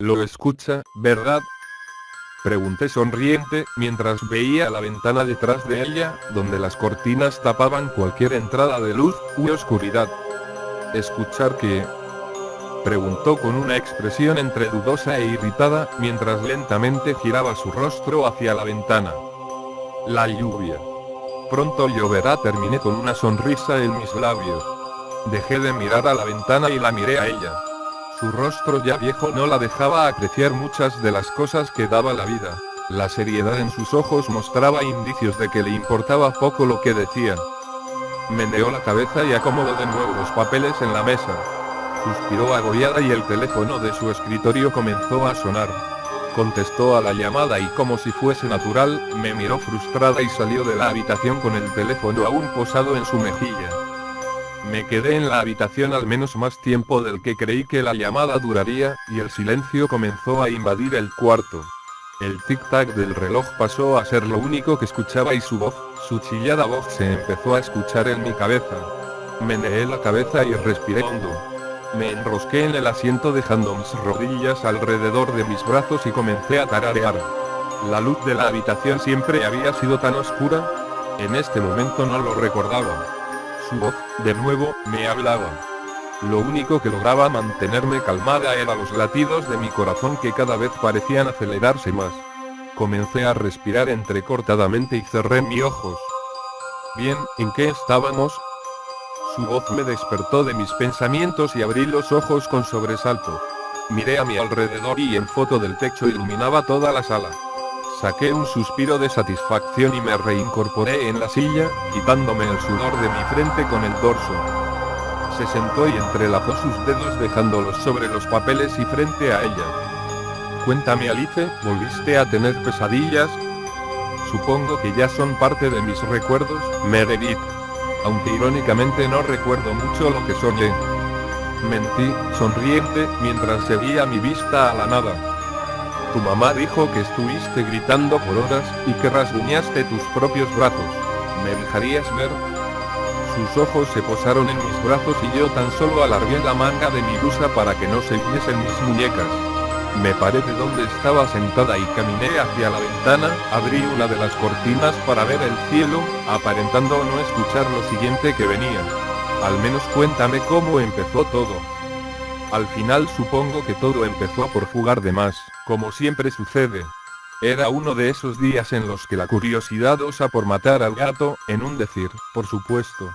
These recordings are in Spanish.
Lo escucha, ¿verdad? Pregunté sonriente, mientras veía la ventana detrás de ella, donde las cortinas tapaban cualquier entrada de luz u oscuridad. ¿Escuchar qué? Preguntó con una expresión entre dudosa e irritada, mientras lentamente giraba su rostro hacia la ventana. La lluvia. Pronto lloverá, terminé con una sonrisa en mis labios. Dejé de mirar a la ventana y la miré a ella. Su rostro ya viejo no la dejaba apreciar muchas de las cosas que daba la vida. La seriedad en sus ojos mostraba indicios de que le importaba poco lo que decía. Meneó la cabeza y acomodó de nuevo los papeles en la mesa. Suspiró agobiada y el teléfono de su escritorio comenzó a sonar. Contestó a la llamada y, como si fuese natural, me miró frustrada y salió de la habitación con el teléfono aún posado en su mejilla. Me quedé en la habitación al menos más tiempo del que creí que la llamada duraría, y el silencio comenzó a invadir el cuarto. El tic-tac del reloj pasó a ser lo único que escuchaba y su voz, su chillada voz, se empezó a escuchar en mi cabeza. Meneé la cabeza y respiré hondo. Me enrosqué en el asiento dejando mis rodillas alrededor de mis brazos y comencé a tararear. La luz de la habitación siempre había sido tan oscura. En este momento no lo recordaba. Su voz, de nuevo, me hablaba. Lo único que lograba mantenerme calmada eran los latidos de mi corazón que cada vez parecían acelerarse más. Comencé a respirar entrecortadamente y cerré mis ojos. Bien, ¿en qué estábamos? Su voz me despertó de mis pensamientos y abrí los ojos con sobresalto. Miré a mi alrededor y el foco del techo iluminaba toda la sala. Saqué un suspiro de satisfacción y me reincorporé en la silla, quitándome el sudor de mi frente con el dorso. Se sentó y entrelazó sus dedos dejándolos sobre los papeles y frente a ella. Cuéntame, Alice, ¿volviste a tener pesadillas? Supongo que ya son parte de mis recuerdos, Meredith. Aunque irónicamente no recuerdo mucho lo que soñé. Mentí, sonriente, mientras seguía mi vista a la nada. Tu mamá dijo que estuviste gritando por horas, y que rasguñaste tus propios brazos. ¿Me dejarías ver? Sus ojos se posaron en mis brazos y yo tan solo alargué la manga de mi blusa para que no se viesen mis muñecas. Me paré de donde estaba sentada y caminé hacia la ventana, abrí una de las cortinas para ver el cielo, aparentando no escuchar lo siguiente que venía. Al menos cuéntame cómo empezó todo. Al final supongo que todo empezó por jugar de más, como siempre sucede. Era uno de esos días en los que la curiosidad osa por matar al gato, en un decir, por supuesto.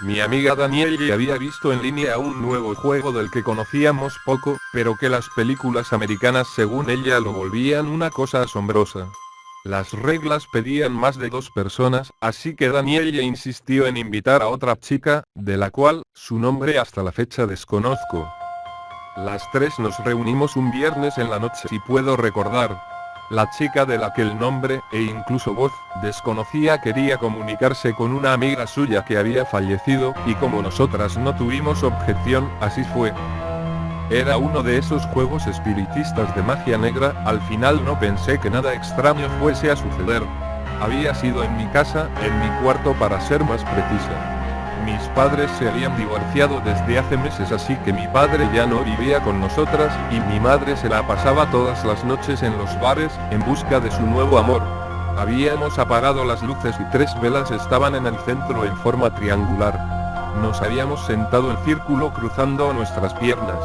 Mi amiga Danielle había visto en línea un nuevo juego del que conocíamos poco, pero que las películas americanas según ella lo volvían una cosa asombrosa. Las reglas pedían más de 2 personas, así que Danielle insistió en invitar a otra chica, de la cual, su nombre hasta la fecha desconozco. Las 3 nos reunimos un viernes en la noche, si puedo recordar. La chica de la que el nombre, e incluso voz, desconocía quería comunicarse con una amiga suya que había fallecido, y como nosotras no tuvimos objeción, así fue. Era uno de esos juegos espiritistas de magia negra, al final no pensé que nada extraño fuese a suceder. Había sido en mi casa, en mi cuarto para ser más precisa. Mis padres se habían divorciado desde hace meses, así que mi padre ya no vivía con nosotras, y mi madre se la pasaba todas las noches en los bares, en busca de su nuevo amor. Habíamos apagado las luces y 3 velas estaban en el centro en forma triangular. Nos habíamos sentado en círculo cruzando nuestras piernas.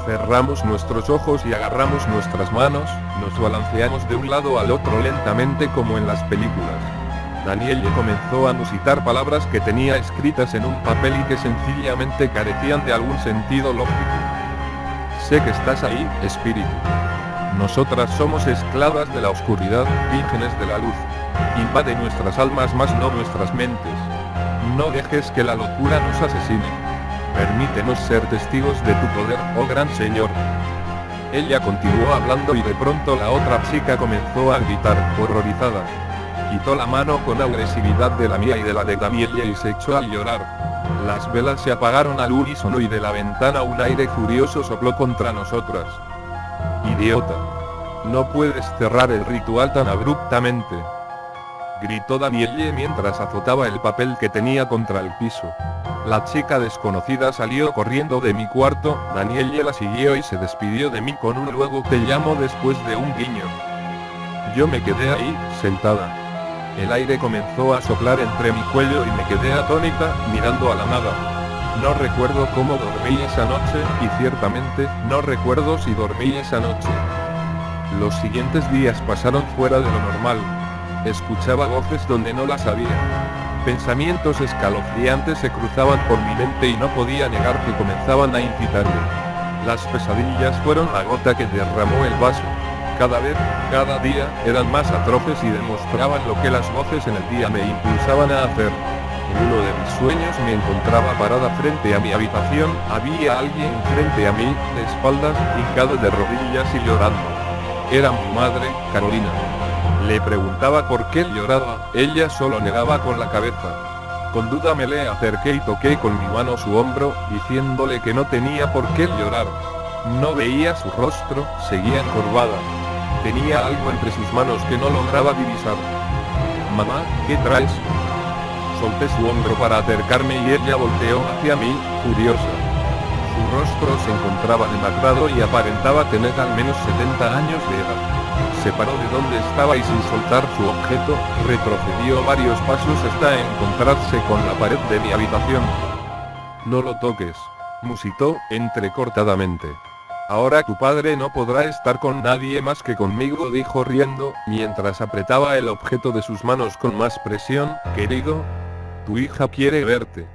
Cerramos nuestros ojos y agarramos nuestras manos, nos balanceamos de un lado al otro lentamente como en las películas. Danielle comenzó a musitar palabras que tenía escritas en un papel y que sencillamente carecían de algún sentido lógico. Sé que estás ahí, espíritu. Nosotras somos esclavas de la oscuridad, vírgenes de la luz. Invade nuestras almas más no nuestras mentes. No dejes que la locura nos asesine. Permítenos ser testigos de tu poder, oh gran Señor. Ella continuó hablando y de pronto la otra chica comenzó a gritar, horrorizada. Quitó la mano con agresividad de la mía y de la de Danielle y se echó a llorar. Las velas se apagaron al unísono y de la ventana un aire furioso sopló contra nosotras. Idiota. No puedes cerrar el ritual tan abruptamente. gritó Danielle mientras azotaba el papel que tenía contra el piso. La chica desconocida salió corriendo de mi cuarto, Danielle la siguió y se despidió de mí con un luego te llamo después de un guiño. Yo me quedé ahí, sentada. El aire comenzó a soplar entre mi cuello y me quedé atónita, mirando a la nada. No recuerdo cómo dormí esa noche, y ciertamente, no recuerdo si dormí esa noche. Los siguientes días pasaron fuera de lo normal. Escuchaba voces donde no las había. Pensamientos escalofriantes se cruzaban por mi mente y no podía negar que comenzaban a incitarme. Las pesadillas fueron la gota que derramó el vaso. Cada vez, cada día, eran más atroces y demostraban lo que las voces en el día me impulsaban a hacer. En uno de mis sueños me encontraba parada frente a mi habitación, había alguien frente a mí, de espaldas, hincado de rodillas y llorando. Era mi madre, Carolina. Le preguntaba por qué lloraba, ella solo negaba con la cabeza. Con duda me le acerqué y toqué con mi mano su hombro, diciéndole que no tenía por qué llorar. No veía su rostro, seguía encorvada. Tenía algo entre sus manos que no lograba divisar. Mamá, ¿qué traes? Solté su hombro para acercarme y ella volteó hacia mí, furiosa. Su rostro se encontraba demacrado y aparentaba tener al menos 70 años de edad. Se paró de donde estaba y sin soltar su objeto, retrocedió varios pasos hasta encontrarse con la pared de mi habitación. No lo toques, musitó, entrecortadamente. Ahora tu padre no podrá estar con nadie más que conmigo, dijo riendo, mientras apretaba el objeto de sus manos con más presión. Querido, tu hija quiere verte.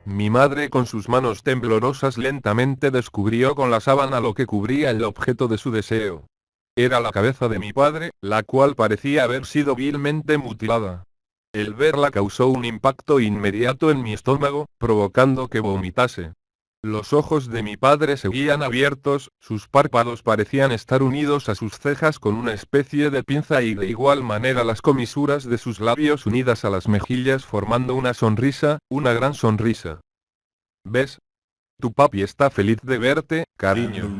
Mi madre con sus manos temblorosas lentamente descubrió con la sábana lo que cubría el objeto de su deseo. Era la cabeza de mi padre, la cual parecía haber sido vilmente mutilada. El verla causó un impacto inmediato en mi estómago, provocando que vomitase. Los ojos de mi padre seguían abiertos, sus párpados parecían estar unidos a sus cejas con una especie de pinza y de igual manera las comisuras de sus labios unidas a las mejillas formando una sonrisa, una gran sonrisa. ¿Ves? Tu papi está feliz de verte, cariño.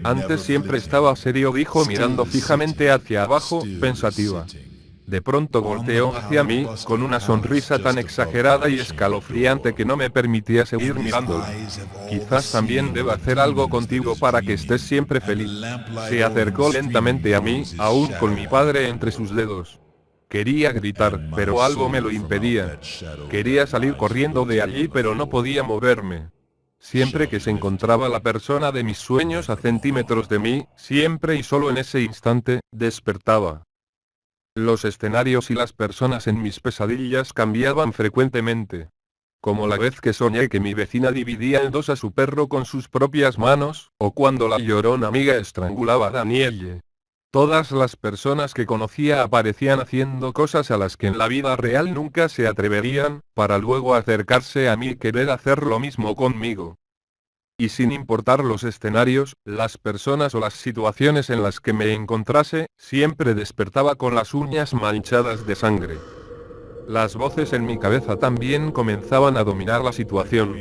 Antes siempre estaba serio, dijo mirando fijamente hacia abajo, pensativa. De pronto volteó hacia mí, con una sonrisa tan exagerada y escalofriante que no me permitía seguir mirándola. Quizás también deba hacer algo contigo para que estés siempre feliz. Se acercó lentamente a mí, aún con mi padre entre sus dedos. Quería gritar, pero algo me lo impedía. Quería salir corriendo de allí, pero no podía moverme. Siempre que se encontraba la persona de mis sueños a centímetros de mí, siempre y solo en ese instante, despertaba. Los escenarios y las personas en mis pesadillas cambiaban frecuentemente. Como la vez que soñé que mi vecina dividía en dos a su perro con sus propias manos, o cuando la llorona amiga estrangulaba a Danielle. Todas las personas que conocía aparecían haciendo cosas a las que en la vida real nunca se atreverían, para luego acercarse a mí y querer hacer lo mismo conmigo. Y sin importar los escenarios, las personas o las situaciones en las que me encontrase, siempre despertaba con las uñas manchadas de sangre. Las voces en mi cabeza también comenzaban a dominar la situación.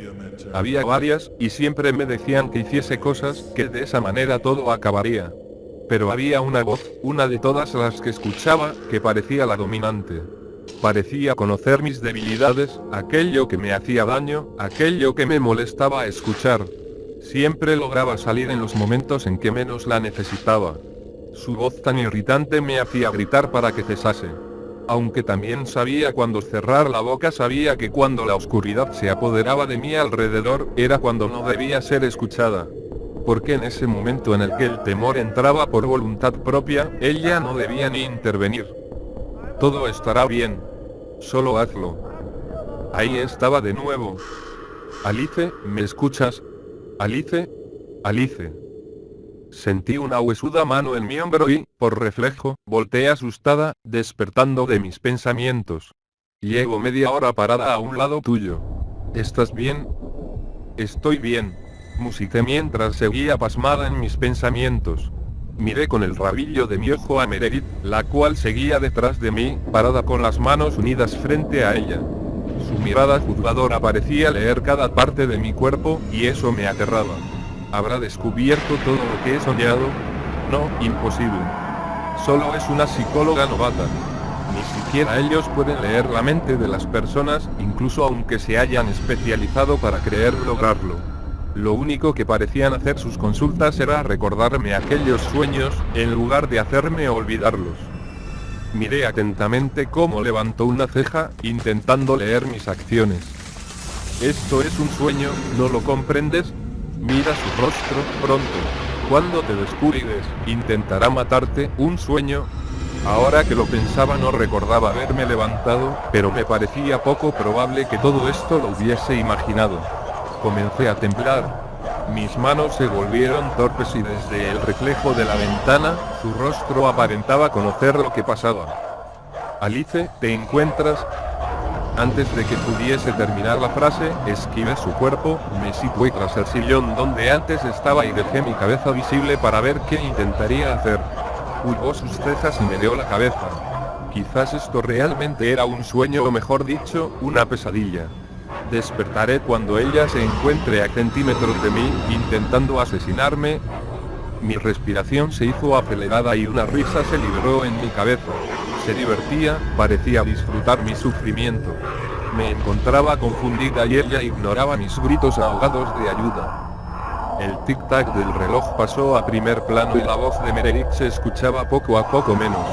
Había varias, y siempre me decían que hiciese cosas, que de esa manera todo acabaría. Pero había una voz, una de todas las que escuchaba, que parecía la dominante. Parecía conocer mis debilidades, aquello que me hacía daño, aquello que me molestaba escuchar. Siempre lograba salir en los momentos en que menos la necesitaba. Su voz tan irritante me hacía gritar para que cesase. Aunque también sabía cuándo cerrar la boca, sabía que cuando la oscuridad se apoderaba de mí alrededor, era cuando no debía ser escuchada. Porque en ese momento en el que el temor entraba por voluntad propia, ella no debía ni intervenir. Todo estará bien. Solo hazlo. Ahí estaba de nuevo. Alice, ¿me escuchas? Alice, Alice. Sentí una huesuda mano en mi hombro y, por reflejo, volteé asustada, despertando de mis pensamientos. Llevo media hora parada a un lado tuyo. ¿Estás bien? Estoy bien, musité mientras seguía pasmada en mis pensamientos. Miré con el rabillo de mi ojo a Meredith, la cual seguía detrás de mí, parada con las manos unidas frente a ella. Su mirada juzgadora parecía leer cada parte de mi cuerpo, y eso me aterraba. ¿Habrá descubierto todo lo que he soñado? No, imposible. Solo es una psicóloga novata. Ni siquiera ellos pueden leer la mente de las personas, incluso aunque se hayan especializado para creer lograrlo. Lo único que parecían hacer sus consultas era recordarme aquellos sueños, en lugar de hacerme olvidarlos. Miré atentamente cómo levantó una ceja, intentando leer mis acciones. Esto es un sueño, ¿no lo comprendes? Mira su rostro, pronto. Cuando te descuides, intentará matarte, un sueño. Ahora que lo pensaba no recordaba haberme levantado, pero me parecía poco probable que todo esto lo hubiese imaginado. Comencé a temblar. Mis manos se volvieron torpes y desde el reflejo de la ventana, su rostro aparentaba conocer lo que pasaba. Alice, ¿te encuentras? Antes de que pudiese terminar la frase, esquivé su cuerpo, me situé tras el sillón donde antes estaba y dejé mi cabeza visible para ver qué intentaría hacer. Curvó sus cejas y meneó la cabeza. Quizás esto realmente era un sueño o mejor dicho, una pesadilla. Despertaré cuando ella se encuentre a centímetros de mí, intentando asesinarme. Mi respiración se hizo acelerada y una risa se liberó en mi cabeza. Se divertía, parecía disfrutar mi sufrimiento. Me encontraba confundida y ella ignoraba mis gritos ahogados de ayuda. El tic-tac del reloj pasó a primer plano y la voz de Meredith se escuchaba poco a poco menos.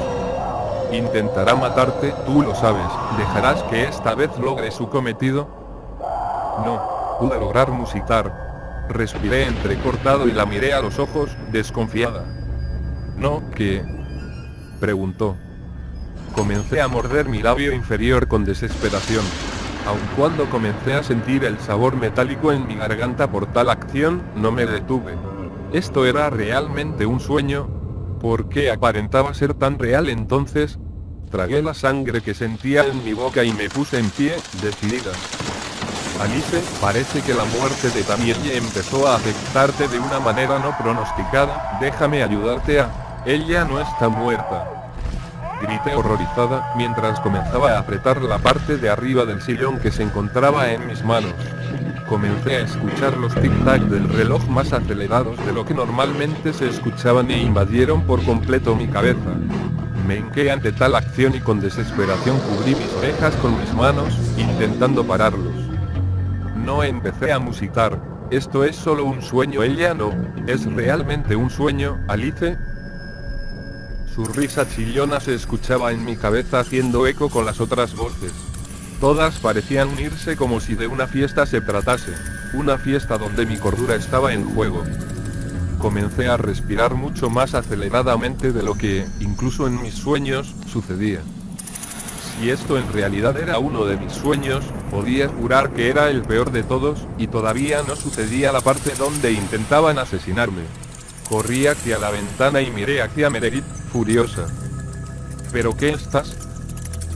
Intentará matarte, tú lo sabes. ¿Dejarás que esta vez logre su cometido? No, pude lograr musitar. Respiré entrecortado y la miré a los ojos, desconfiada. ¿No, qué? Preguntó. Comencé a morder mi labio inferior con desesperación. Aun cuando comencé a sentir el sabor metálico en mi garganta por tal acción, no me detuve. ¿Esto era realmente un sueño? ¿Por qué aparentaba ser tan real entonces? Tragué la sangre que sentía en mi boca y me puse en pie, decidida. Alice, parece que la muerte de Tammy empezó a afectarte de una manera no pronosticada, déjame ayudarte a... Ella no está muerta. Grité horrorizada, mientras comenzaba a apretar la parte de arriba del sillón que se encontraba en mis manos. Comencé a escuchar los tic-tac del reloj más acelerados de lo que normalmente se escuchaban e invadieron por completo mi cabeza. Me hinqué ante tal acción y con desesperación cubrí mis orejas con mis manos, intentando pararlos. No empecé a musitar. Esto es solo un sueño, ella no. ¿Es realmente un sueño, Alice? Su risa chillona se escuchaba en mi cabeza haciendo eco con las otras voces. Todas parecían unirse como si de una fiesta se tratase, una fiesta donde mi cordura estaba en juego. Comencé a respirar mucho más aceleradamente de lo que, incluso en mis sueños, sucedía. Si esto en realidad era uno de mis sueños, podía jurar que era el peor de todos, y todavía no sucedía la parte donde intentaban asesinarme. Corrí hacia la ventana y miré hacia Meredith, furiosa. ¿Pero qué estás?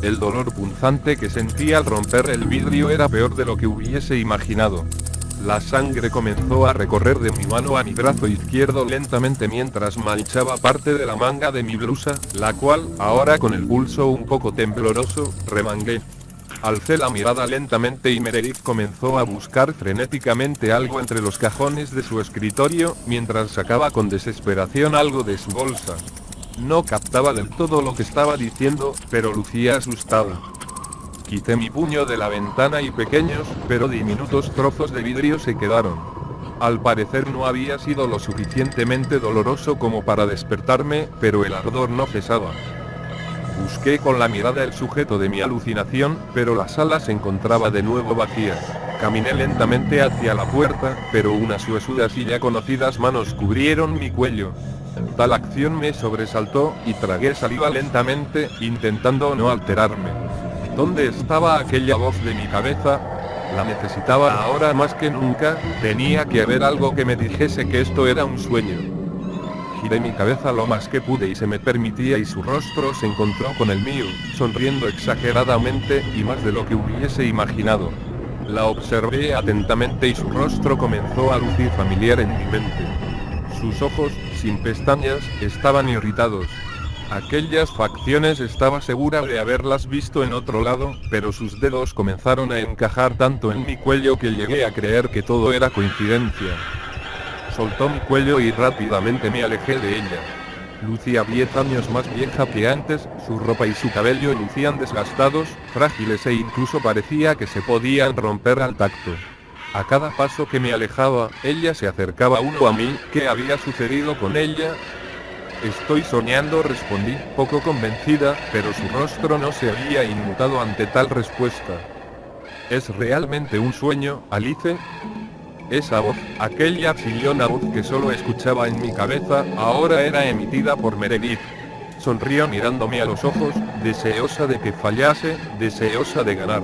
El dolor punzante que sentía al romper el vidrio era peor de lo que hubiese imaginado. La sangre comenzó a recorrer de mi mano a mi brazo izquierdo lentamente mientras manchaba parte de la manga de mi blusa, la cual, ahora con el pulso un poco tembloroso, remangué. Alcé la mirada lentamente y Meredith comenzó a buscar frenéticamente algo entre los cajones de su escritorio, mientras sacaba con desesperación algo de su bolsa. No captaba del todo lo que estaba diciendo, pero lucía asustada. Quité mi puño de la ventana y pequeños, pero diminutos trozos de vidrio se quedaron. Al parecer no había sido lo suficientemente doloroso como para despertarme, pero el ardor no cesaba. Busqué con la mirada el sujeto de mi alucinación, pero la sala se encontraba de nuevo vacía. Caminé lentamente hacia la puerta, pero unas huesudas y ya conocidas manos cubrieron mi cuello. Tal acción me sobresaltó, y tragué saliva lentamente, intentando no alterarme. ¿Dónde estaba aquella voz de mi cabeza? La necesitaba ahora más que nunca, tenía que haber algo que me dijese que esto era un sueño. Giré mi cabeza lo más que pude y se me permitía y su rostro se encontró con el mío, sonriendo exageradamente, y más de lo que hubiese imaginado. La observé atentamente y su rostro comenzó a lucir familiar en mi mente. Sus ojos, sin pestañas, estaban irritados. Aquellas facciones estaba segura de haberlas visto en otro lado, pero sus dedos comenzaron a encajar tanto en mi cuello que llegué a creer que todo era coincidencia. Soltó mi cuello y rápidamente me alejé de ella. Lucía 10 años más vieja que antes, su ropa y su cabello lucían desgastados, frágiles e incluso parecía que se podían romper al tacto. A cada paso que me alejaba, ella se acercaba uno a mí. ¿Qué había sucedido con ella? Estoy soñando, respondí, poco convencida, pero su rostro no se había inmutado ante tal respuesta. ¿Es realmente un sueño, Alice? Esa voz, aquella chillona voz que solo escuchaba en mi cabeza, ahora era emitida por Meredith. Sonrió mirándome a los ojos, deseosa de que fallase, deseosa de ganar.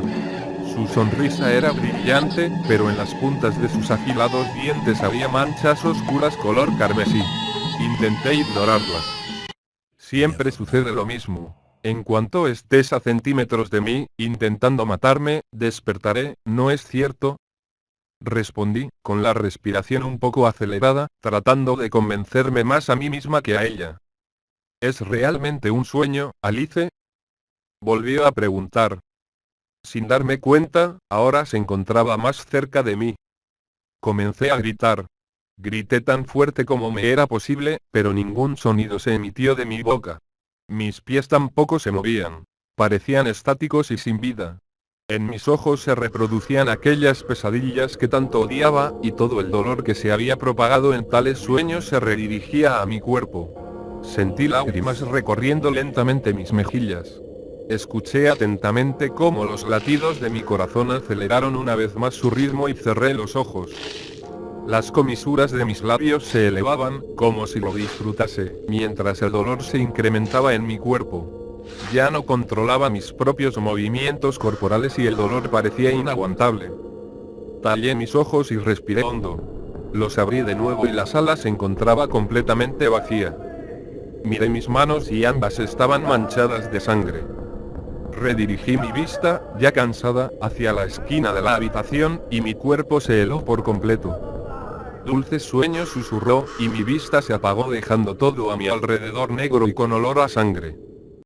Su sonrisa era brillante, pero en las puntas de sus afilados dientes había manchas oscuras color carmesí. Intenté ignorarlas. Siempre sucede lo mismo. En cuanto estés a centímetros de mí, intentando matarme, despertaré, ¿no es cierto? Respondí, con la respiración un poco acelerada, tratando de convencerme más a mí misma que a ella. ¿Es realmente un sueño, Alice? Volvió a preguntar. Sin darme cuenta, ahora se encontraba más cerca de mí. Comencé a gritar. Grité tan fuerte como me era posible, pero ningún sonido se emitió de mi boca. Mis pies tampoco se movían. Parecían estáticos y sin vida. En mis ojos se reproducían aquellas pesadillas que tanto odiaba, y todo el dolor que se había propagado en tales sueños se redirigía a mi cuerpo. Sentí lágrimas recorriendo lentamente mis mejillas. Escuché atentamente cómo los latidos de mi corazón aceleraron una vez más su ritmo y cerré los ojos. Las comisuras de mis labios se elevaban, como si lo disfrutase, mientras el dolor se incrementaba en mi cuerpo. Ya no controlaba mis propios movimientos corporales y el dolor parecía inaguantable. Tallé mis ojos y respiré hondo. Los abrí de nuevo y la sala se encontraba completamente vacía. Miré mis manos y ambas estaban manchadas de sangre. Redirigí mi vista, ya cansada, hacia la esquina de la habitación, y mi cuerpo se heló por completo. Dulces sueños, susurró, y mi vista se apagó dejando todo a mi alrededor negro y con olor a sangre.